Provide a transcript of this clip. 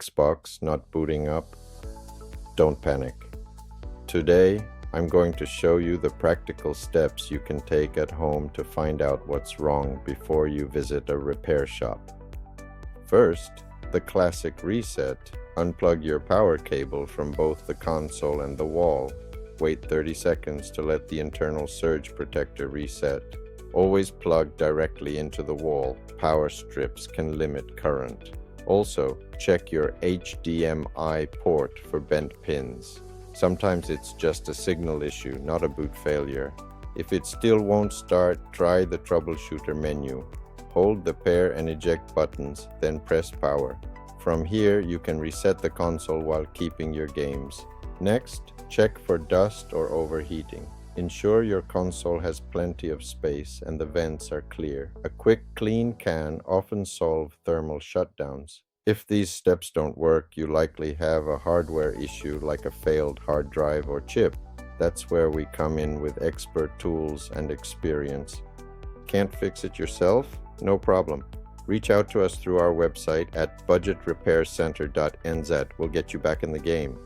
Xbox not booting up? Don't panic. Today, I'm going to show you the practical steps you can take at home to find out what's wrong before you visit a repair shop. First, the classic reset. Unplug your power cable from both the console and the wall. Wait 30 seconds to let the internal surge protector reset. Always plug directly into the wall. Power strips can limit current. Also, check your HDMI port for bent pins. Sometimes it's just a signal issue, not a boot failure. If it still won't start, try the troubleshooter menu. Hold the pair and eject buttons, then press power. From here, you can reset the console while keeping your games. Next, check for dust or overheating. Ensure your console has plenty of space and the vents are clear. A quick clean can often solve thermal shutdowns. If these steps don't work, you likely have a hardware issue like a failed hard drive or chip. That's where we come in with expert tools and experience. Can't fix it yourself? No problem. Reach out to us through our website at budgetrepaircenter.nz. We'll get you back in the game.